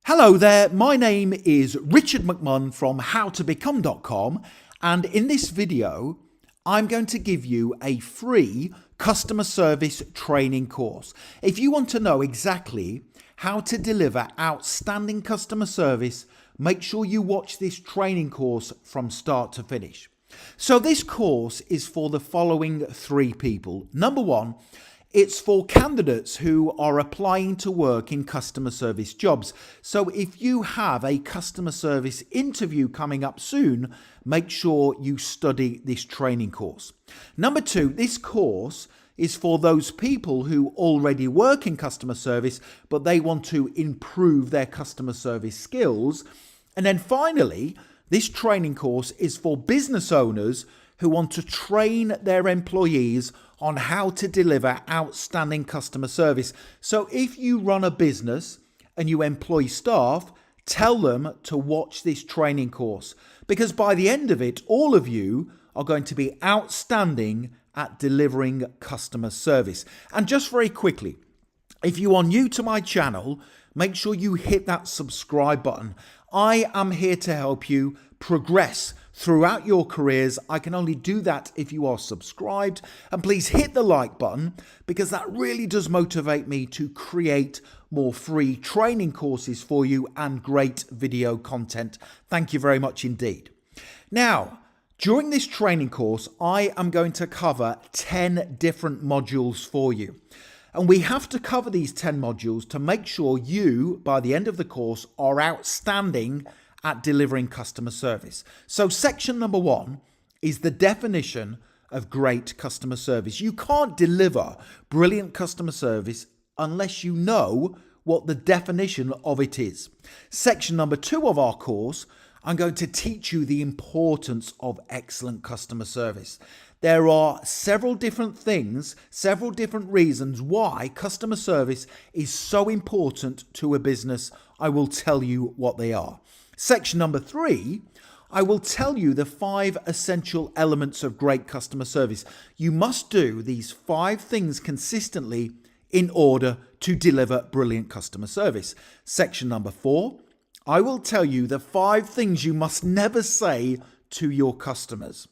Hello there, my name is Richard McMunn from howtobecome.com, and in this video I'm going to give you a free customer service training course. If you want to know exactly how to deliver outstanding customer service, make sure you watch this training course from start to finish. So this course is for the following three people. Number one, it's for candidates who are applying to work in customer service jobs. So if you have a customer service interview coming up soon, make sure you study this training course. Number two, this course is for those people who already work in customer service, but they want to improve their customer service skills. And then finally, this training course is for business owners who want to train their employees on how to deliver outstanding customer service. So if you run a business and you employ staff, tell them to watch this training course, because by the end of it, all of you are going to be outstanding at delivering customer service. And just very quickly, if you are new to my channel, make sure you hit that subscribe button. I am here to help you progress throughout your careers. I can only do that if you are subscribed. And please hit the like button, because that really does motivate me to create more free training courses for you and great video content. Thank you very much indeed. Now, during this training course, I am going to cover 10 different modules for you. And we have to cover these 10 modules to make sure you, by the end of the course, are outstanding at delivering customer service. So section number one is the definition of great customer service. You can't deliver brilliant customer service unless you know what the definition of it is. Section number two of our course, I'm going to teach you the importance of excellent customer service. There are several different things, several different reasons why customer service is so important to a business. I will tell you what they are. Section number three, I will tell you the 5 essential elements of great customer service. You must do these 5 things consistently in order to deliver brilliant customer service. Section number 4, I will tell you the 5 things you must never say to your customers.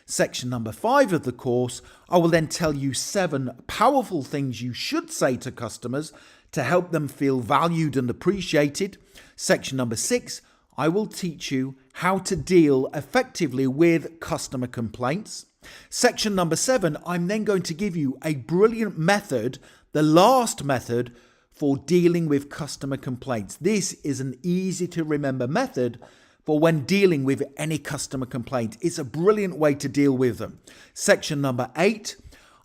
Section number 5 of the course, I will then tell you 7 powerful things you should say to customers to help them feel valued and appreciated. Section number 6, I will teach you how to deal effectively with customer complaints. Section number 7, I'm then going to give you a brilliant method, the last method for dealing with customer complaints. This is an easy to remember method for when dealing with any customer complaint. It's a brilliant way to deal with them. Section number 8,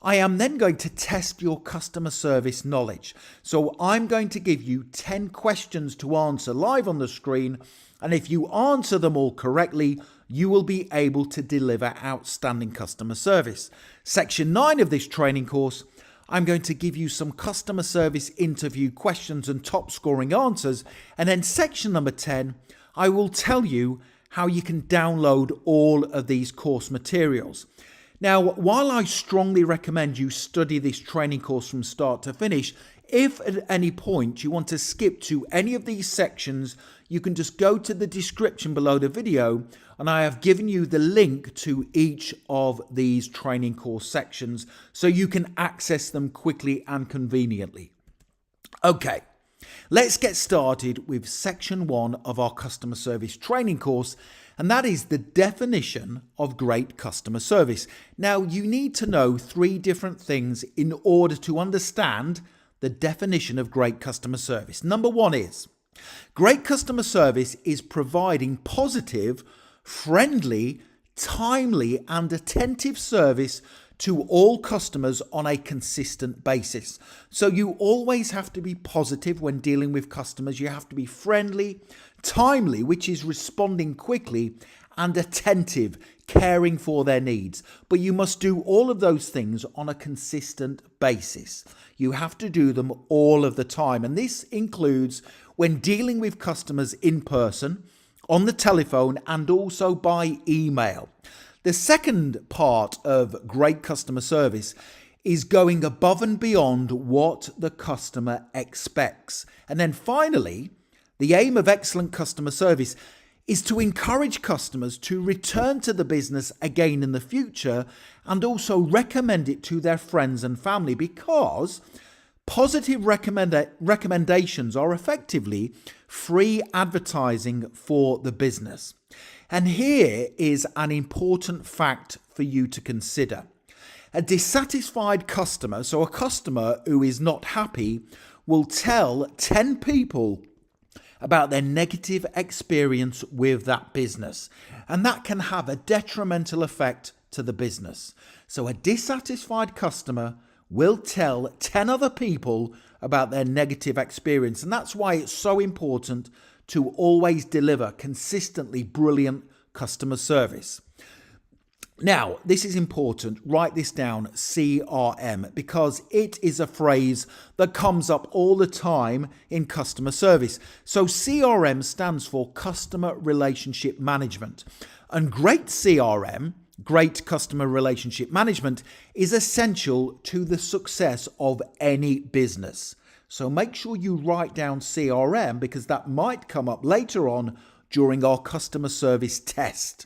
I am then going to test your customer service knowledge. So I'm going to give you 10 questions to answer live on the screen. And if you answer them all correctly, you will be able to deliver outstanding customer service. Section 9 of this training course, I'm going to give you some customer service interview questions and top scoring answers. And then section number 10, I will tell you how you can download all of these course materials. Now, while I strongly recommend you study this training course from start to finish, if at any point you want to skip to any of these sections, you can just go to the description below the video, and I have given you the link to each of these training course sections so you can access them quickly and conveniently. Okay, let's get started with section 1 of our customer service training course, and that is the definition of great customer service. Now, you need to know 3 different things in order to understand the definition of great customer service. Number 1 is great customer service is providing positive, friendly, timely, and attentive service to all customers on a consistent basis. So you always have to be positive when dealing with customers. You have to be friendly, timely, which is responding quickly, and attentive, caring for their needs. But you must do all of those things on a consistent basis. You have to do them all of the time. And this includes when dealing with customers in person, on the telephone, and also by email. The second part of great customer service is going above and beyond what the customer expects. And then finally, The aim of excellent customer service is to encourage customers to return to the business again in the future and also recommend it to their friends and family, because positive recommendations are effectively free advertising for the business. And here is an important fact for you to consider. A dissatisfied customer, so a customer who is not happy, will tell 10 people about their negative experience with that business, and that can have a detrimental effect to the business. So a dissatisfied customer will tell 10 other people about their negative experience, and that's why it's so important to always deliver consistently brilliant customer service. Now, this is important. Write this down, CRM, because it is a phrase that comes up all the time in customer service. So CRM stands for Customer Relationship Management. And great CRM, great customer relationship management, is essential to the success of any business. So make sure you write down CRM, because that might come up later on during our customer service test.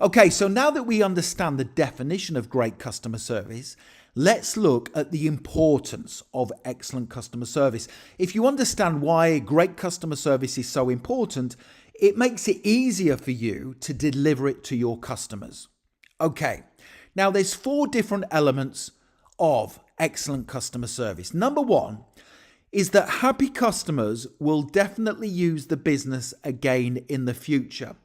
Okay, so now that we understand the definition of great customer service, let's look at the importance of excellent customer service. If you understand why great customer service is so important, it makes it easier for you to deliver it to your customers. Okay, now there's 4 different elements of excellent customer service. Number 1 is that happy customers will definitely use the business again in the future.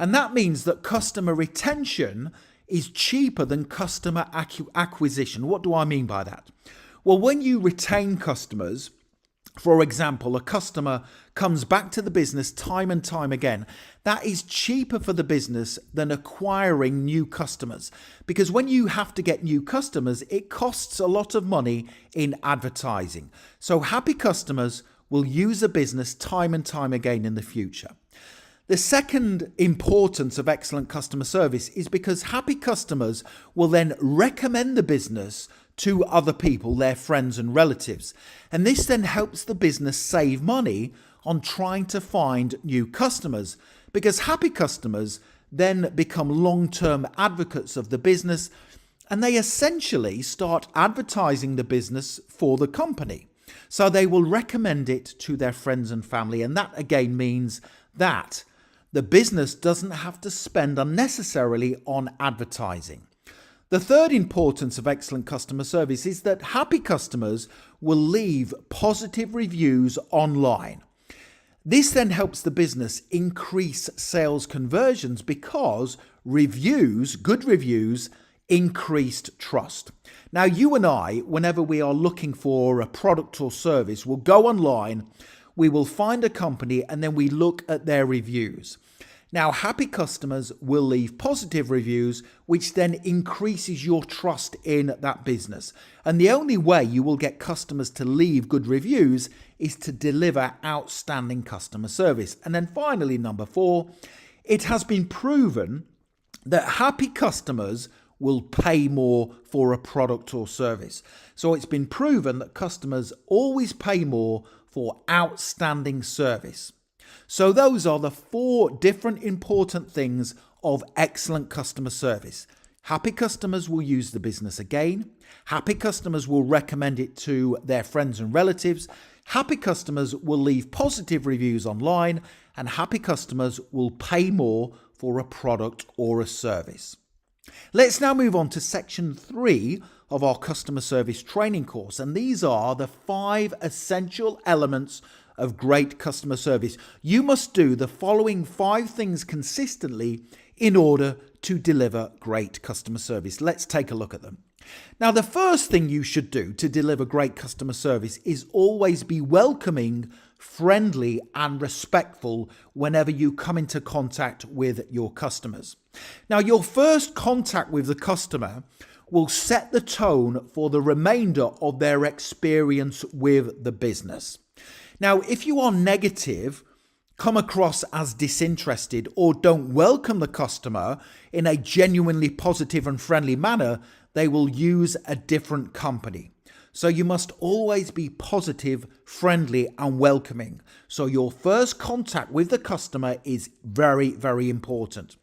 And that means that customer retention is cheaper than customer acquisition. What do I mean by that? Well, when you retain customers, for example, a customer comes back to the business time and time again, that is cheaper for the business than acquiring new customers. Because when you have to get new customers, it costs a lot of money in advertising. So happy customers will use a business time and time again in the future. The second importance of excellent customer service is because happy customers will then recommend the business to other people, their friends and relatives. And this then helps the business save money on trying to find new customers, because happy customers then become long-term advocates of the business, and they essentially start advertising the business for the company. So they will recommend it to their friends and family, and that again means that the business doesn't have to spend unnecessarily on advertising. The third importance of excellent customer service is that happy customers will leave positive reviews online. This then helps the business increase sales conversions, because reviews, good reviews, increased trust. Now, you and I, whenever we are looking for a product or service, will go online, we will find a company, and then we look at their reviews. Now, happy customers will leave positive reviews, which then increases your trust in that business. And the only way you will get customers to leave good reviews is to deliver outstanding customer service. And then finally, number 4, it has been proven that happy customers will pay more for a product or service. So it's been proven that customers always pay more for outstanding service. So those are the 4 different important things of excellent customer service. Happy customers will use the business again. Happy customers will recommend it to their friends and relatives. Happy customers will leave positive reviews online. And happy customers will pay more for a product or a service. Let's now move on to section 3 of our customer service training course. And these are the 5 essential elements of great customer service. You must do the following 5 things consistently in order to deliver great customer service. Let's take a look at them. Now, the first thing you should do to deliver great customer service is always be welcoming, friendly, and respectful whenever you come into contact with your customers. Now, your first contact with the customer will set the tone for the remainder of their experience with the business. Now, if you are negative, come across as disinterested, or don't welcome the customer in a genuinely positive and friendly manner, they will use a different company. So you must always be positive, friendly, and welcoming. So your first contact with the customer is very, very important.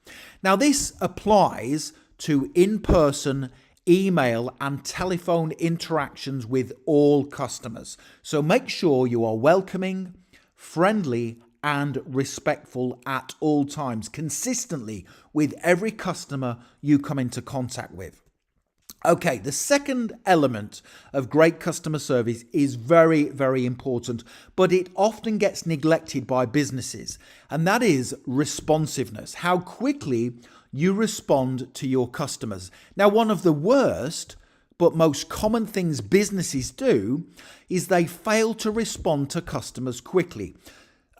Now, this applies to in-person, email, and telephone interactions with all customers. So make sure you are welcoming, friendly, and respectful at all times, consistently with every customer you come into contact with. Okay, the second element of great customer service is very, very important, but it often gets neglected by businesses, and that is responsiveness, how quickly you respond to your customers. Now, one of the worst but most common things businesses do is they fail to respond to customers quickly.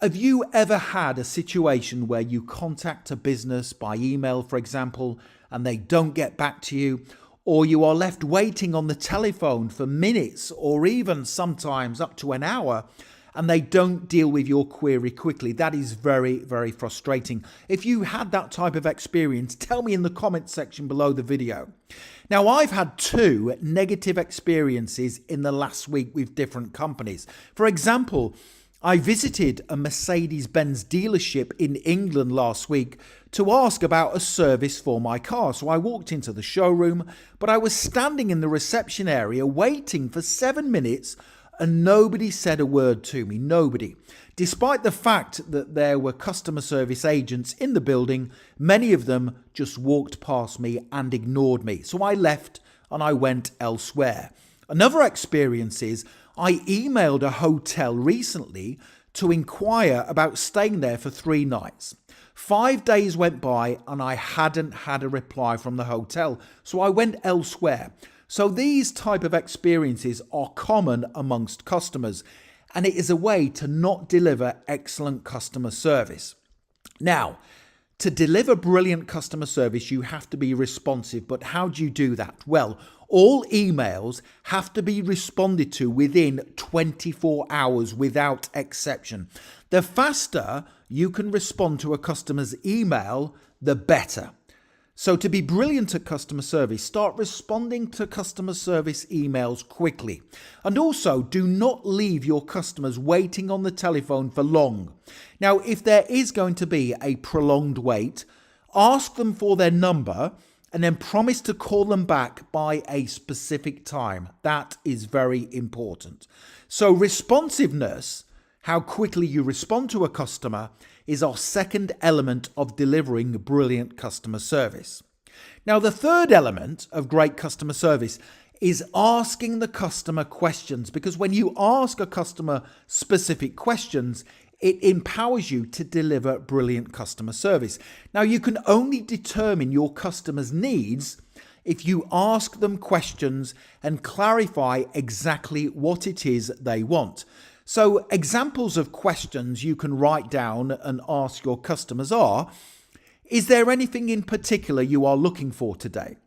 Have you ever had a situation where you contact a business by email, for example, and they don't get back to you, or you are left waiting on the telephone for minutes or even sometimes up to an hour, and they don't deal with your query quickly? That is very, very frustrating. If you had that type of experience, tell me in the comment section below the video. Now, I've had 2 negative experiences in the last week with different companies. For example, I visited a Mercedes-Benz dealership in England last week to ask about a service for my car. So I walked into the showroom, but I was standing in the reception area waiting for 7 minutes and nobody said a word to me, nobody. Despite the fact that there were customer service agents in the building, many of them just walked past me and ignored me. So I left and I went elsewhere. Another experience is I emailed a hotel recently to inquire about staying there for 3 nights. 5 days went by and I hadn't had a reply from the hotel, so I went elsewhere. So these type of experiences are common amongst customers, and it is a way to not deliver excellent customer service. Now, to deliver brilliant customer service, you have to be responsive. But how do you do that? Well, all emails have to be responded to within 24 hours without exception. The faster you can respond to a customer's email, the better. So to be brilliant at customer service, start responding to customer service emails quickly. And also, do not leave your customers waiting on the telephone for long. Now, if there is going to be a prolonged wait, ask them for their number and then promise to call them back by a specific time. That is very important. So responsiveness, how quickly you respond to a customer, is our second element of delivering brilliant customer service. Now, the third element of great customer service is asking the customer questions, because when you ask a customer specific questions, it empowers you to deliver brilliant customer service. Now, you can only determine your customers' needs if you ask them questions and clarify exactly what it is they want. So examples of questions you can write down and ask your customers are, is there anything in particular you are looking for today?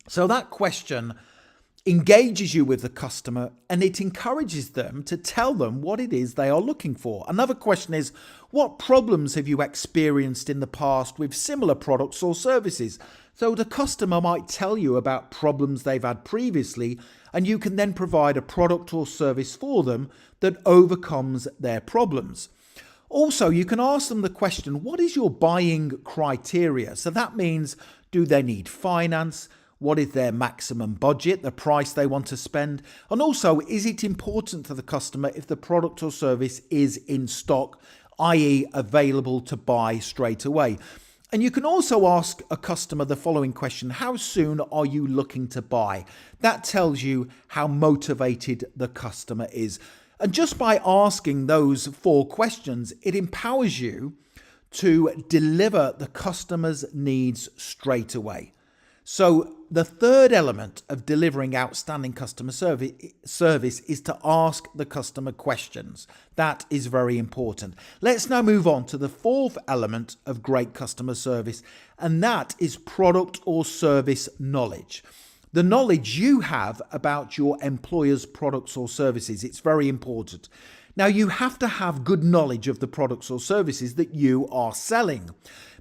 So that question engages you with the customer and it encourages them to tell them what it is they are looking for. Another question is, what problems have you experienced in the past with similar products or services? So the customer might tell you about problems they've had previously, and you can then provide a product or service for them that overcomes their problems. Also, you can ask them the question, what is your buying criteria? So that means, do they need finance? What is their maximum budget, the price they want to spend? And also, is it important to the customer if the product or service is in stock, i.e. available to buy straight away? And you can also ask a customer the following question: how soon are you looking to buy? That tells you how motivated the customer is. And just by asking those 4 questions, it empowers you to deliver the customer's needs straight away. So the third element of delivering outstanding customer service is to ask the customer questions. That is very important. Let's now move on to the fourth element of great customer service, and that is product or service knowledge. The knowledge you have about your employer's products or services, it's very important. Now, you have to have good knowledge of the products or services that you are selling,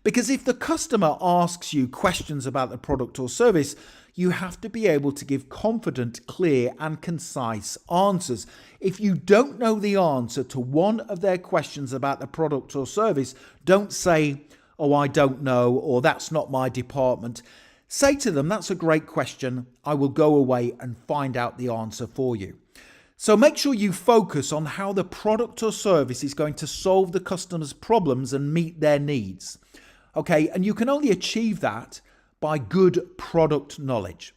because if the customer asks you questions about the product or service, you have to be able to give confident, clear and concise answers. If you don't know the answer to one of their questions about the product or service, don't say, "Oh, I don't know," or "That's not my department." Say to them, "That's a great question. I will go away and find out the answer for you." So make sure you focus on how the product or service is going to solve the customer's problems and meet their needs. Okay, and you can only achieve that by good product knowledge.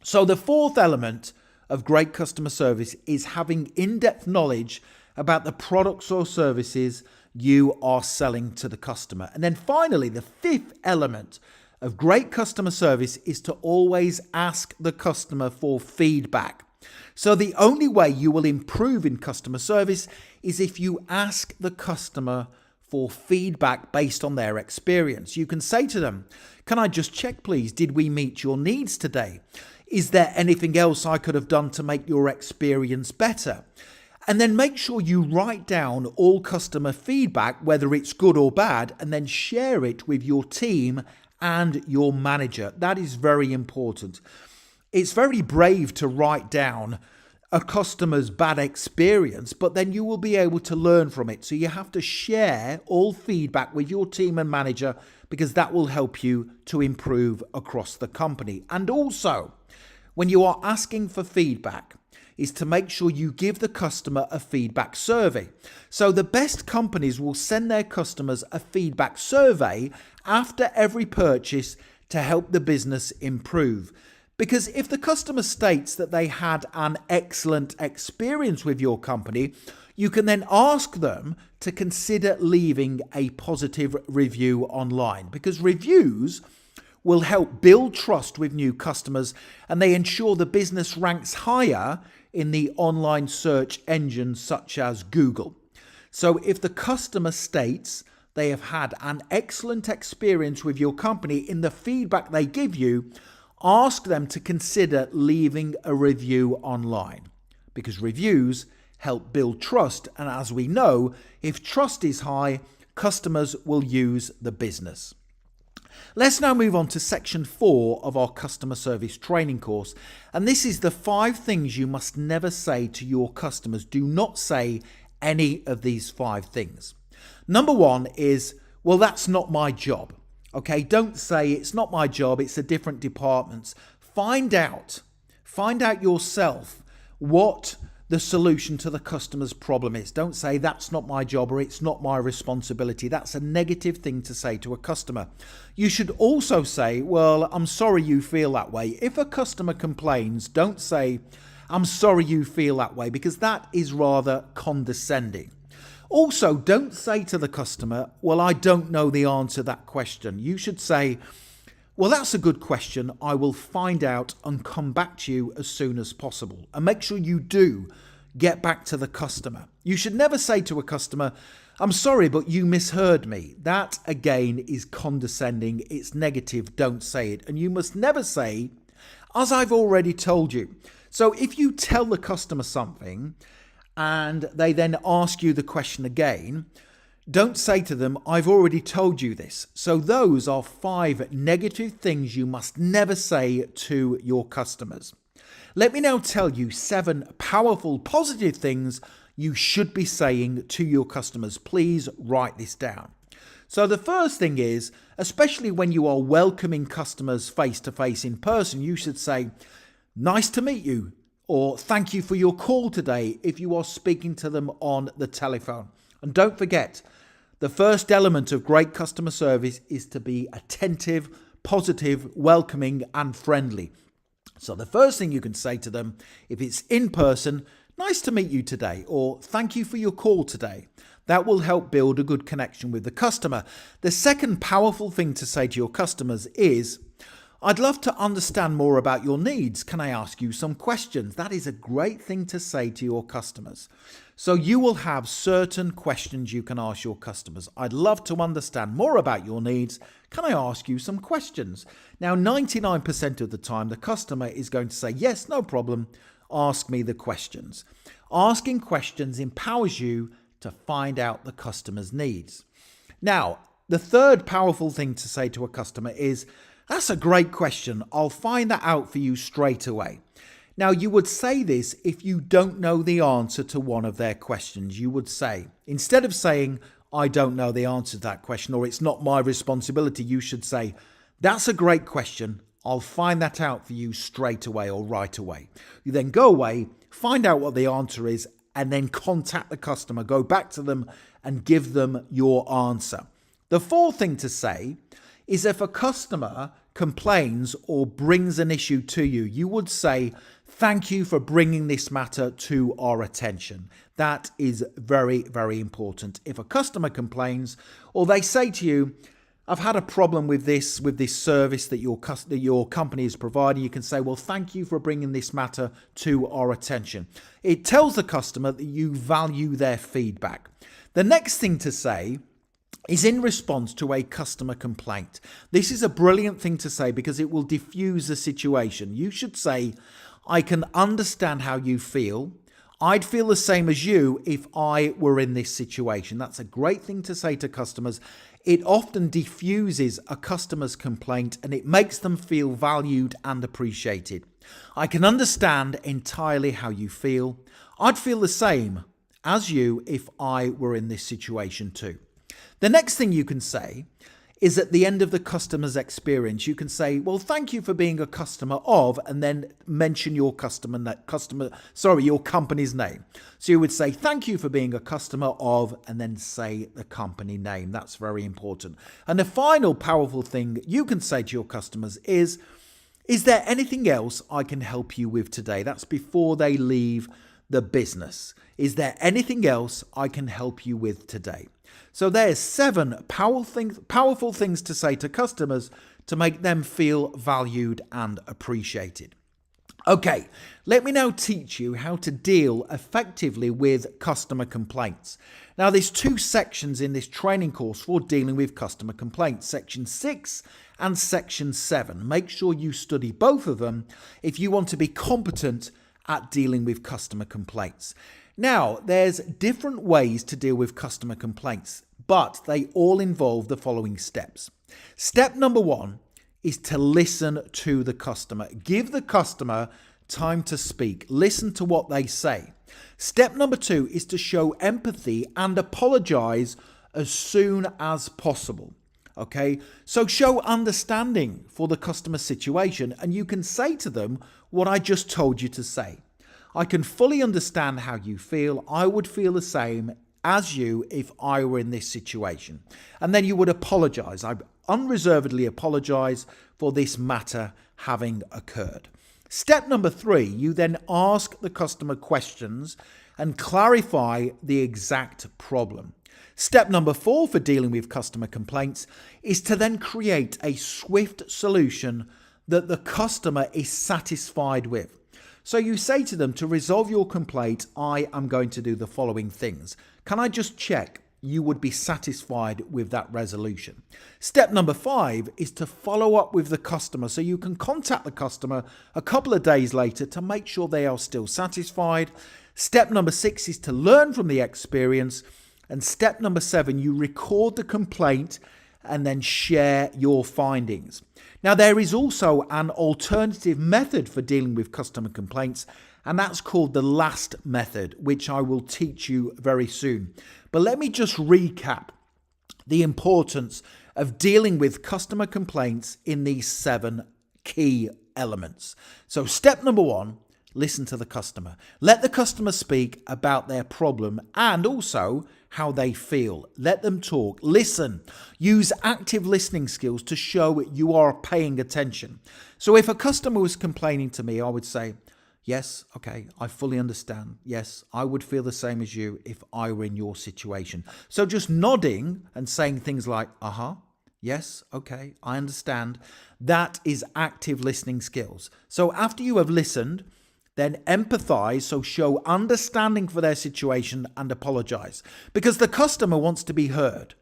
So the fourth element of great customer service is having in-depth knowledge about the products or services you are selling to the customer. And then finally, the fifth element of great customer service is to always ask the customer for feedback. So the only way you will improve in customer service is if you ask the customer for feedback based on their experience. You can say to them, "Can I just check, please? Did we meet your needs today? Is there anything else I could have done to make your experience better?" And then make sure you write down all customer feedback, whether it's good or bad, and then share it with your team and your manager. That is very important. It's very brave to write down a customer's bad experience, but then you will be able to learn from it. So you have to share all feedback with your team and manager, because that will help you to improve across the company. And also, when you are asking for feedback, is to make sure you give the customer a feedback survey. So the best companies will send their customers a feedback survey after every purchase to help the business improve. Because if the customer states that they had an excellent experience with your company, you can then ask them to consider leaving a positive review online, because reviews will help build trust with new customers and they ensure the business ranks higher in the online search engines such as Google. So if the customer states they have had an excellent experience with your company in the feedback they give you, ask them to consider leaving a review online, because reviews help build trust. And as we know, if trust is high, customers will use the business. Let's now move on to section 4 of our customer service training course. And this is the 5 things you must never say to your customers. Do not say any of these 5 things. Number 1 is, "Well, that's not my job." Okay, don't say "It's not my job, it's a different department." Find out yourself what the solution to the customer's problem is. Don't say "That's not my job" or "It's not my responsibility." That's a negative thing to say to a customer. You should also say, "Well, I'm sorry you feel that way." If a customer complains, don't say "I'm sorry you feel that way," because that is rather condescending. Also, don't say to the customer, "Well, I don't know the answer to that question." You should say, "Well, that's a good question. I will find out and come back to you as soon as possible." And make sure you do get back to the customer. You should never say to a customer, "I'm sorry, but you misheard me." That, again, is condescending. It's negative. Don't say it. And you must never say, "As I've already told you." So if you tell the customer something and they then ask you the question again, don't say to them, "I've already told you this." So those are 5 negative things you must never say to your customers. Let me now tell you 7 powerful positive things you should be saying to your customers. Please write this down. So the first thing is, especially when you are welcoming customers face to face in person, you should say, "Nice to meet you," or "Thank you for your call today," if you are speaking to them on the telephone. And don't forget, the first element of great customer service is to be attentive, positive, welcoming, and friendly. So the first thing you can say to them, if it's in person, "Nice to meet you today," or "Thank you for your call today." That will help build a good connection with the customer. The second powerful thing to say to your customers is, "I'd love to understand more about your needs. Can I ask you some questions?" That is a great thing to say to your customers. So you will have certain questions you can ask your customers. "I'd love to understand more about your needs. Can I ask you some questions?" Now, 99% of the time, the customer is going to say, "Yes, no problem. ask me the questions. Asking questions empowers you to find out the customer's needs. Now, the third powerful thing to say to a customer is, "That's a great question. I'll find that out for you straight away." Now, you would say this if you don't know the answer to one of their questions. You would say, instead of saying, "I don't know the answer to that question," or "It's not my responsibility," you should say, "That's a great question. I'll find that out for you straight away or right away." You then go away, find out what the answer is, and then contact the customer, go back to them and give them your answer. The fourth thing to say is if a customer complains or brings an issue to you, you would say, "Thank you for bringing this matter to our attention." That is very, very important. If a customer complains or they say to you, "I've had a problem with this service that your company is providing," you can say, "Well, thank you for bringing this matter to our attention." It tells the customer that you value their feedback. The next thing to say is in response to a customer complaint. This is a brilliant thing to say because it will diffuse the situation. You should say, "I can understand how you feel. I'd feel the same as you if I were in this situation." That's a great thing to say to customers. It often diffuses a customer's complaint and it makes them feel valued and appreciated. "I can understand entirely how you feel. I'd feel the same as you if I were in this situation too." The next thing you can say is at the end of the customer's experience, you can say, "Well, thank you for being a customer of," and then mention your your company's name. So you would say, "Thank you for being a customer of," and then say the company name. That's very important. And the final powerful thing you can say to your customers is there anything else I can help you with today? That's before they leave the business. Is there anything else I can help you with today? So there's 7 powerful things to say to customers to make them feel valued and appreciated. Okay, let me now teach you how to deal effectively with customer complaints. Now, there's 2 sections in this training course for dealing with customer complaints, section 6 and section 7. Make sure you study both of them if you want to be competent at dealing with customer complaints. Now, there's different ways to deal with customer complaints, but they all involve the following steps. Step number 1 is to listen to the customer. Give the customer time to speak. Listen to what they say. Step number 2 is to show empathy and apologize as soon as possible. Okay, so show understanding for the customer situation, and you can say to them what I just told you to say. "I can fully understand how you feel. I would feel the same as you if I were in this situation." And then you would apologize. I unreservedly apologize for this matter having occurred. Step number 3, you then ask the customer questions and clarify the exact problem. Step number 4 for dealing with customer complaints is to then create a swift solution that the customer is satisfied with. So you say to them, "To resolve your complaint, I am going to do the following things. Can I just check you would be satisfied with that resolution?" Step number 5 is to follow up with the customer. So you can contact the customer a couple of days later to make sure they are still satisfied. Step number 6 is to learn from the experience. And step number 7, you record the complaint and then share your findings. Now, there is also an alternative method for dealing with customer complaints, and that's called the LAST method, which I will teach you very soon. But let me just recap the importance of dealing with customer complaints in these 7 key elements. So step number 1, listen to the customer. Let the customer speak about their problem and also how they feel. Let them talk. Listen. Use active listening skills to show you are paying attention. So if a customer was complaining to me, I would say, "Yes, okay, I fully understand. Yes, I would feel the same as you if I were in your situation." So just nodding and saying things like, "Yes, okay, I understand." That is active listening skills. So after you have listened, then empathize, so show understanding for their situation and apologize. Because the customer wants to be heard.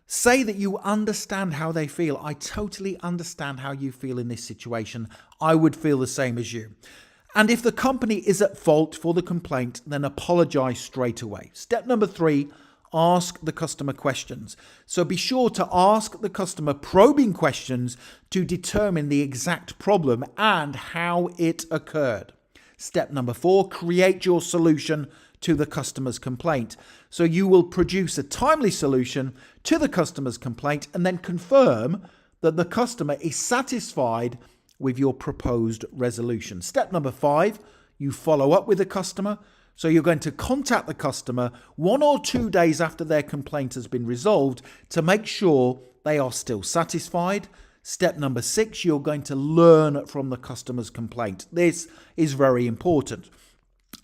Say that you understand how they feel. "I totally understand how you feel in this situation. I would feel the same as you." And if the company is at fault for the complaint, then apologize straight away. Step number 3, ask the customer questions. So be sure to ask the customer probing questions to determine the exact problem and how it occurred. Step number 4, create your solution to the customer's complaint. So you will produce a timely solution to the customer's complaint and then confirm that the customer is satisfied with your proposed resolution. Step number 5, you follow up with the customer. So you're going to contact the customer 1 or 2 days after their complaint has been resolved to make sure they are still satisfied. Step number 6, you're going to learn from the customer's complaint. This is very important.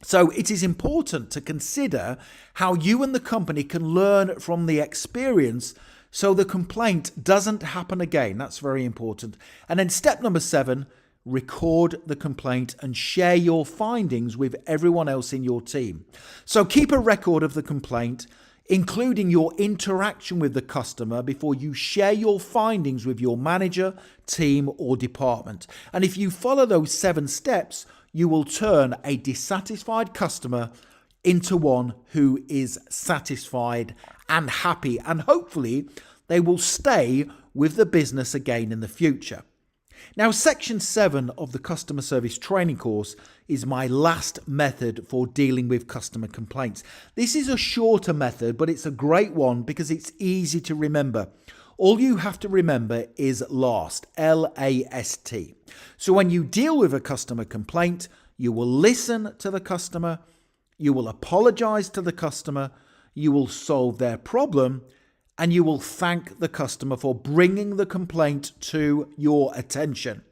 So it is important to consider how you and the company can learn from the experience so the complaint doesn't happen again. That's very important. And then step number 7, record the complaint and share your findings with everyone else in your team. So keep a record of the complaint, including your interaction with the customer before you share your findings with your manager, team, or department. And if you follow those 7 steps, you will turn a dissatisfied customer into one who is satisfied and happy, and hopefully they will stay with the business again in the future. Now, section 7 of the customer service training course is my last method for dealing with customer complaints. This is a shorter method, but it's a great one because it's easy to remember. All you have to remember is LAST, L-A-S-T. So when you deal with a customer complaint, you will listen to the customer, you will apologize to the customer, you will solve their problem, and you will thank the customer for bringing the complaint to your attention.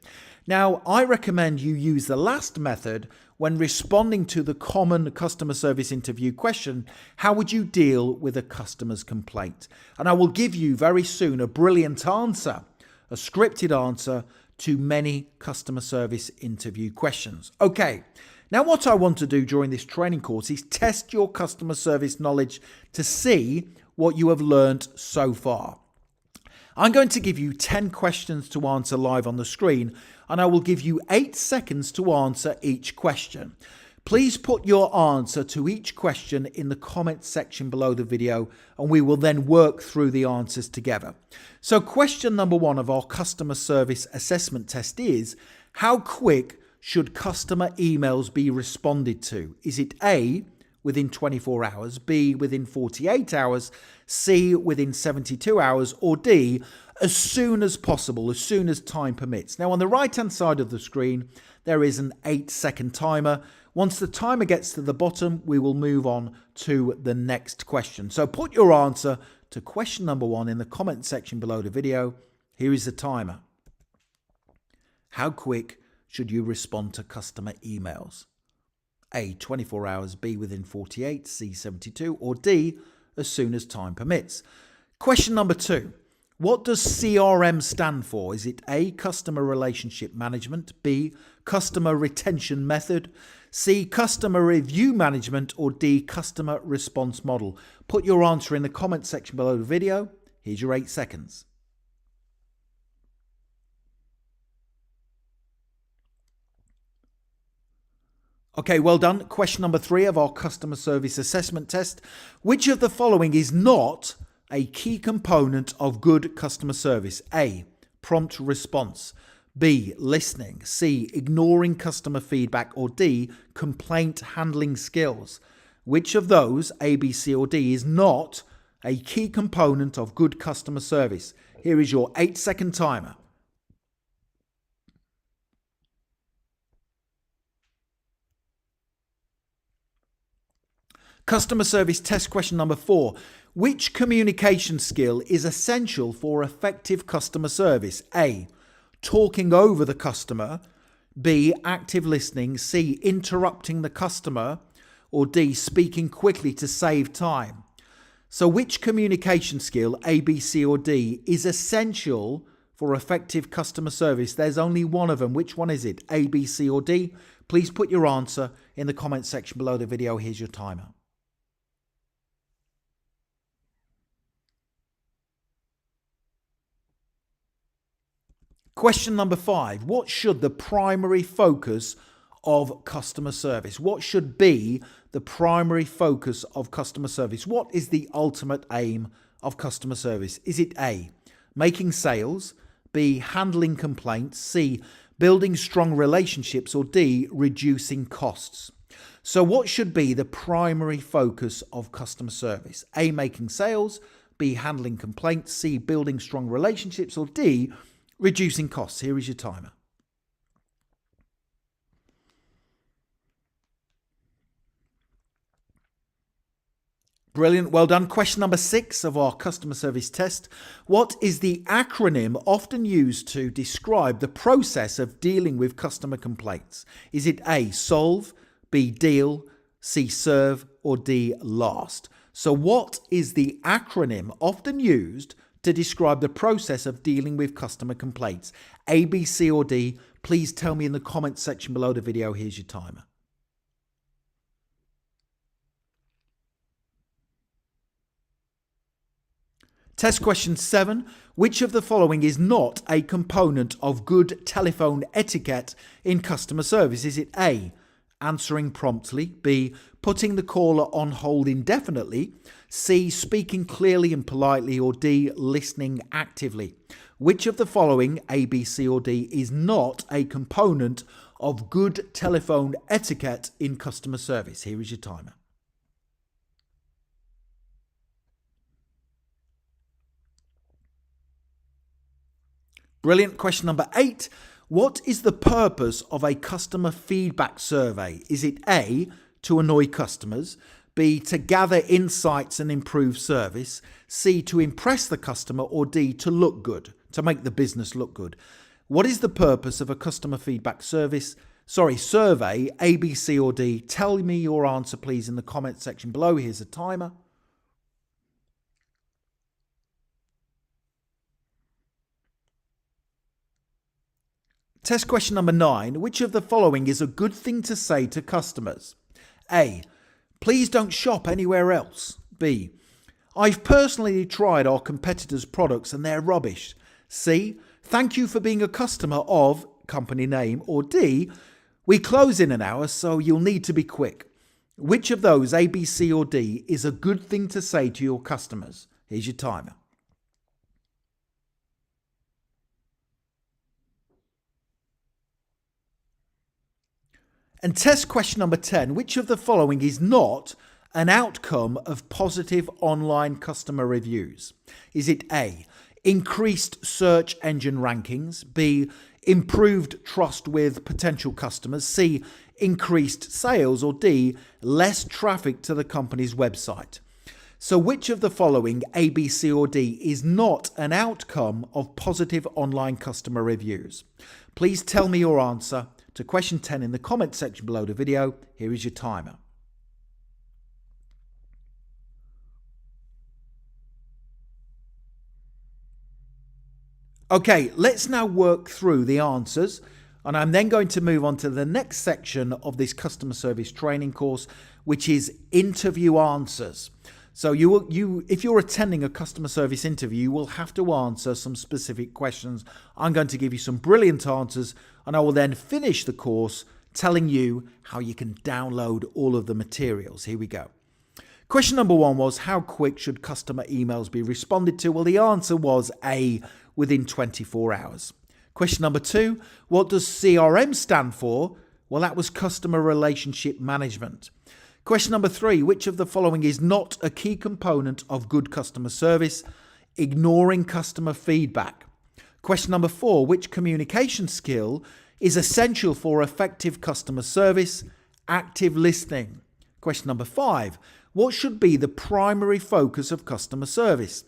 Now, I recommend you use the last method when responding to the common customer service interview question, how would you deal with a customer's complaint? And I will give you very soon a brilliant answer, a scripted answer to many customer service interview questions. Okay, now what I want to do during this training course is test your customer service knowledge to see what you have learned so far. I'm going to give you 10 questions to answer live on the screen, and I will give you 8 seconds to answer each question. Please put your answer to each question in the comment section below the video, and we will then work through the answers together. So question number 1 of our customer service assessment test is, how quick should customer emails be responded to? Is it A, within 24 hours, B, within 48 hours, C, within 72 hours, or D, as soon as possible, as soon as time permits? Now, on the right-hand side of the screen, there is an 8-second timer. Once the timer gets to the bottom, we will move on to the next question. So put your answer to question number 1 in the comment section below the video. Here is the timer. How quick should you respond to customer emails? A, 24 hours, B, within 48, C, 72, or D, as soon as time permits. Question number 2. What does CRM stand for? Is it A, customer relationship management, B, customer retention method, C, customer review management, or D, customer response model? Put your answer in the comment section below the video. Here's your 8 seconds. Okay, well done. Question number 3 of our customer service assessment test. Which of the following is not a key component of good customer service? A, prompt response. B, listening. C, ignoring customer feedback. Or D, complaint handling skills. Which of those, A, B, C, or D, is not a key component of good customer service? Here is your 8-second timer. Customer service test question number 4. Which communication skill is essential for effective customer service? A, talking over the customer. B, active listening. C, interrupting the customer. Or D, speaking quickly to save time. So which communication skill, A, B, C, or D, is essential for effective customer service? There's only one of them. Which one is it? A, B, C, or D? Please put your answer in the comment section below the video. Here's your timer. Question number 5. What should the primary focus of customer service? What should be the primary focus of customer service? What is the ultimate aim of customer service? Is it A, making sales, B, handling complaints, C, building strong relationships, or D, reducing costs? So what should be the primary focus of customer service? A, making sales, B, handling complaints, C, building strong relationships, or D, reducing costs? Here is your timer. Brilliant. Well done. Question number 6 of our customer service test. What is the acronym often used to describe the process of dealing with customer complaints? Is it A, solve, B, deal, C, serve, or D, last? So what is the acronym often used to describe the process of dealing with customer complaints? A, B, C, or D? Please tell me in the comments section below the video. Here's your timer. Test question 7. Which of the following is not a component of good telephone etiquette in customer service? Is it A, answering promptly, B, putting the caller on hold indefinitely, C, speaking clearly and politely, or D, listening actively? Which of the following, A, B, C, or D, is not a component of good telephone etiquette in customer service? Here is your timer. Brilliant. Question number 8. What is the purpose of a customer feedback survey? Is it A, to annoy customers, B, to gather insights and improve service, C, to impress the customer, or D, to look good, to make the business look good? What is the purpose of a customer feedback survey, A, B, C, or D? Tell me your answer, please, in the comment section below. Here's a timer. Test question number 9. Which of the following is a good thing to say to customers? A, please don't shop anywhere else. B, I've personally tried our competitors' products and they're rubbish. C, thank you for being a customer of company name. Or D, we close in an hour, so you'll need to be quick. Which of those, A, B, C, or D, is a good thing to say to your customers? Here's your timer. And test question number 10. Which of the following is not an outcome of positive online customer reviews? Is it A, increased search engine rankings, B, improved trust with potential customers, C, increased sales, or D, less traffic to the company's website? So which of the following, A, B, C, or D, is not an outcome of positive online customer reviews? Please tell me your answer to question 10 in the comment section below the video. Here is your timer. Okay, let's now work through the answers, and I'm then going to move on to the next section of this customer service training course, which is interview answers. So if you're attending a customer service interview, you will have to answer some specific questions. I'm going to give you some brilliant answers, and I will then finish the course telling you how you can download all of the materials. Here we go. Question number 1 was, how quick should customer emails be responded to? Well, the answer was A, within 24 hours. Question number 2, what does CRM stand for? Well, that was customer relationship management. Question number 3, which of the following is not a key component of good customer service? Ignoring customer feedback. Question number 4, which communication skill is essential for effective customer service? Active listening. Question number 5, what should be the primary focus of customer service?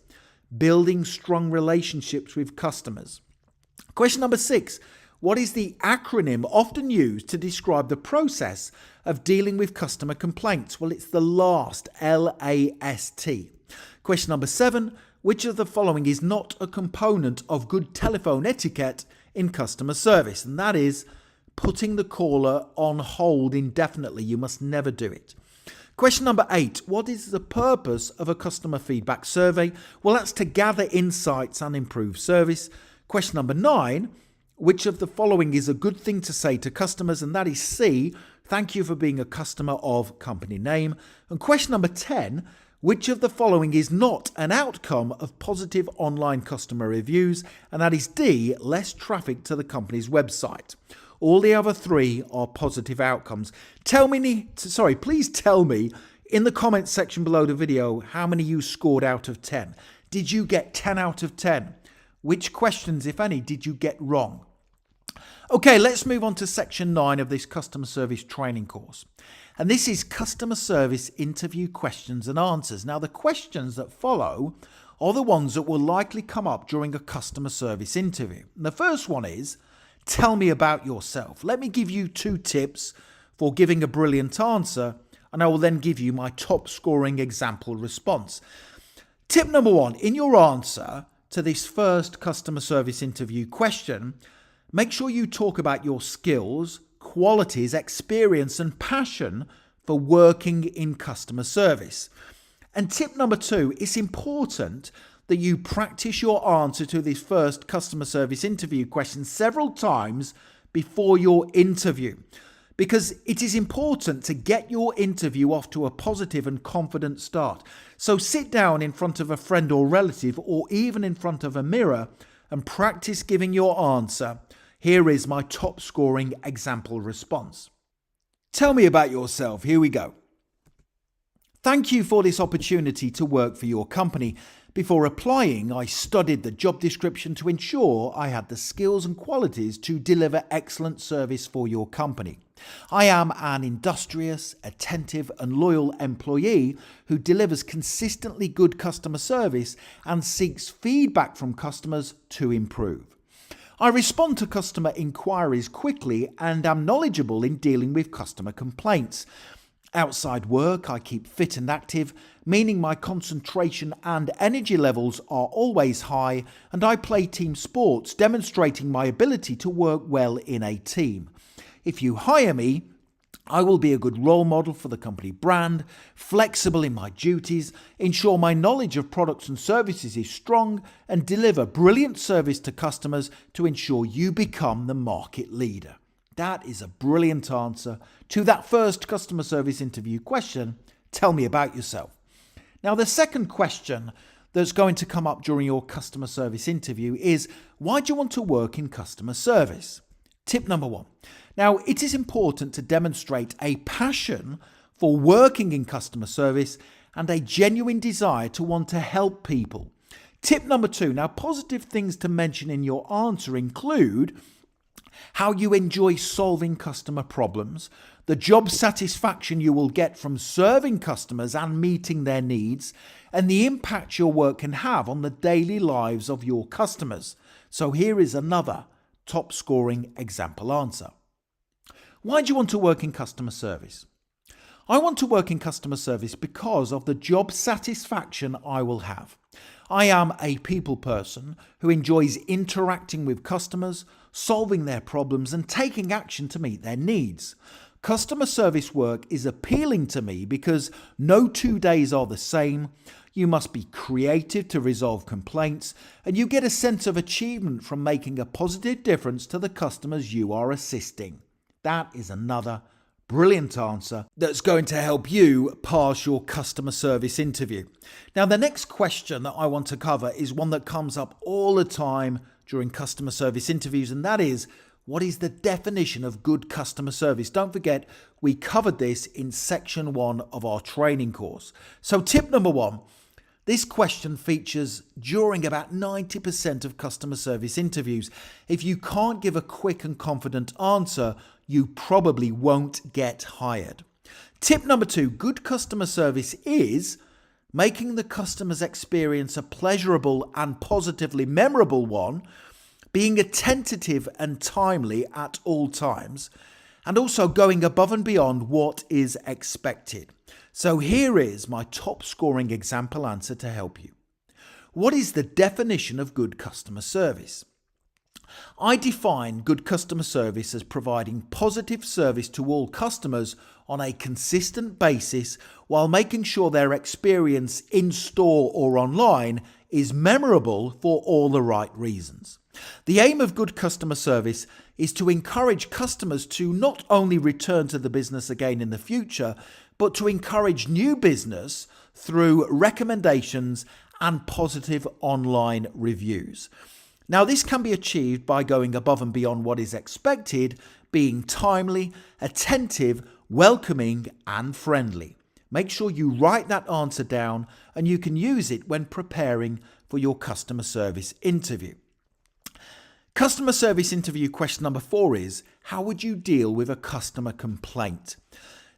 Building strong relationships with customers. Question number 6, what is the acronym often used to describe the process of dealing with customer complaints? Well, it's the LAST, L-A-S-T. Question number 7, which of the following is not a component of good telephone etiquette in customer service? And that is putting the caller on hold indefinitely. You must never do it. Question number 8, what is the purpose of a customer feedback survey? Well, that's to gather insights and improve service. Question number 9, which of the following is a good thing to say to customers? And that is C, thank you for being a customer of company name. And question number 10, which of the following is not an outcome of positive online customer reviews? And that is D, less traffic to the company's website. All the other three are positive outcomes. Please tell me in the comments section below the video how many you scored out of 10. Did you get 10 out of 10? Which questions, if any, did you get wrong? Okay, let's move on to section 9 of this customer service training course. And this is customer service interview questions and answers. Now, the questions that follow are the ones that will likely come up during a customer service interview. And the first one is, tell me about yourself. Let me give you 2 tips for giving a brilliant answer, and I will then give you my top scoring example response. Tip number 1, in your answer to this first customer service interview question, make sure you talk about your skills, qualities, experience, and passion for working in customer service. And tip number 2, it's important that you practice your answer to this first customer service interview question several times before your interview, because it is important to get your interview off to a positive and confident start. So sit down in front of a friend or relative, or even in front of a mirror, and practice giving your answer. Here is my top scoring example response. Tell me about yourself. Here we go. Thank you for this opportunity to work for your company. Before applying, I studied the job description to ensure I had the skills and qualities to deliver excellent service for your company. I am an industrious, attentive and loyal employee who delivers consistently good customer service and seeks feedback from customers to improve. I respond to customer inquiries quickly and am knowledgeable in dealing with customer complaints. Outside work, I keep fit and active, meaning my concentration and energy levels are always high, and I play team sports, demonstrating my ability to work well in a team. If you hire me, I will be a good role model for the company brand, flexible in my duties, ensure my knowledge of products and services is strong, and deliver brilliant service to customers to ensure you become the market leader. That is a brilliant answer to that first customer service interview question. Tell me about yourself. Now, the second question that's going to come up during your customer service interview is, why do you want to work in customer service? Tip number 1. Now, it is important to demonstrate a passion for working in customer service and a genuine desire to want to help people. Tip number 2. Now, positive things to mention in your answer include how you enjoy solving customer problems, the job satisfaction you will get from serving customers and meeting their needs, and the impact your work can have on the daily lives of your customers. So here is another top scoring example answer. Why do you want to work in customer service? I want to work in customer service because of the job satisfaction I will have. I am a people person who enjoys interacting with customers, solving their problems and taking action to meet their needs. Customer service work is appealing to me because no 2 days are the same. You must be creative to resolve complaints, and you get a sense of achievement from making a positive difference to the customers you are assisting. That is another brilliant answer that's going to help you pass your customer service interview. Now, the next question that I want to cover is one that comes up all the time during customer service interviews, and that is, what is the definition of good customer service? Don't forget, we covered this in section 1 of our training course. So tip number 1, this question features during about 90% of customer service interviews. If you can't give a quick and confident answer, you probably won't get hired. Tip number 2, good customer service is making the customer's experience a pleasurable and positively memorable one, being attentive and timely at all times, and also going above and beyond what is expected. So here is my top scoring example answer to help you. What is the definition of good customer service? I define good customer service as providing positive service to all customers on a consistent basis while making sure their experience in store or online is memorable for all the right reasons. The aim of good customer service is to encourage customers to not only return to the business again in the future, but to encourage new business through recommendations and positive online reviews. Now, this can be achieved by going above and beyond what is expected, being timely, attentive, welcoming, and friendly. Make sure you write that answer down and you can use it when preparing for your customer service interview. Customer service interview question number 4 is, how would you deal with a customer complaint?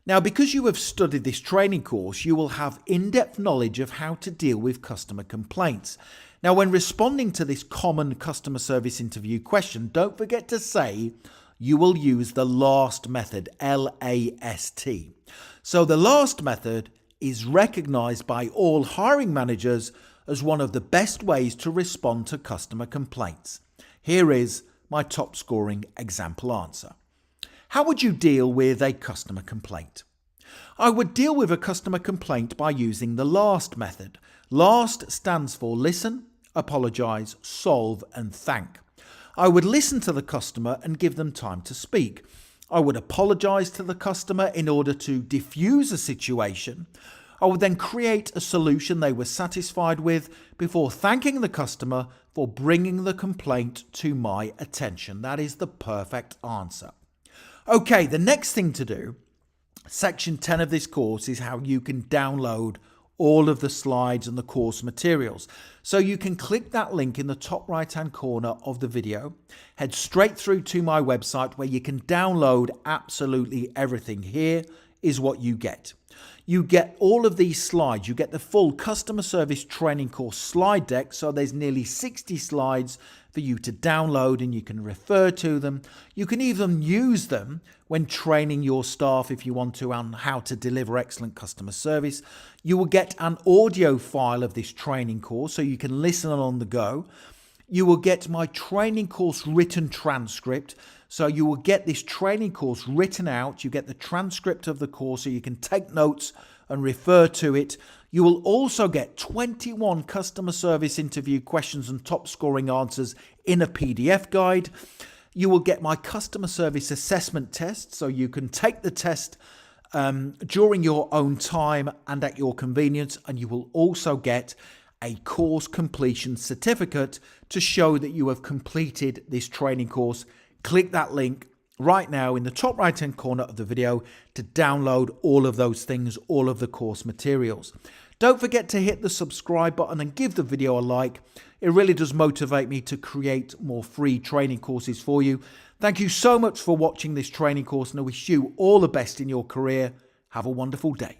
Now, because you have studied this training course, you will have in-depth knowledge of how to deal with customer complaints. Now, when responding to this common customer service interview question, don't forget to say you will use the LAST method, L-A-S-T. So the LAST method is recognized by all hiring managers as one of the best ways to respond to customer complaints. Here is my top scoring example answer. How would you deal with a customer complaint? I would deal with a customer complaint by using the LAST method. LAST stands for listen, apologize, solve, and thank. I would listen to the customer and give them time to speak. I would apologize to the customer in order to diffuse a situation. I would then create a solution they were satisfied with before thanking the customer for bringing the complaint to my attention. That is the perfect answer. Okay, the next thing to do, section 10 of this course, is how you can download all of the slides and the course materials. So you can click that link in the top right hand corner of the video, head straight through to my website where you can download absolutely everything. Here is what you get. You get all of these slides. You get the full customer service training course slide deck. So there's nearly 60 slides for you to download and you can refer to them. You can even use them when training your staff if you want to on how to deliver excellent customer service. You will get an audio file of this training course so you can listen on the go. You will get my training course written transcript. So you will get this training course written out. You get the transcript of the course so you can take notes and refer to it. You will also get 21 customer service interview questions and top scoring answers in a PDF guide. You will get my customer service assessment test so you can take the test during your own time and at your convenience. And you will also get a course completion certificate to show that you have completed this training course. Click that link right now in the top right hand corner of the video to download all of those things, all of the course materials. Don't forget to hit the subscribe button and give the video a like. It really does motivate me to create more free training courses for you. Thank you so much for watching this training course and I wish you all the best in your career. Have a wonderful day.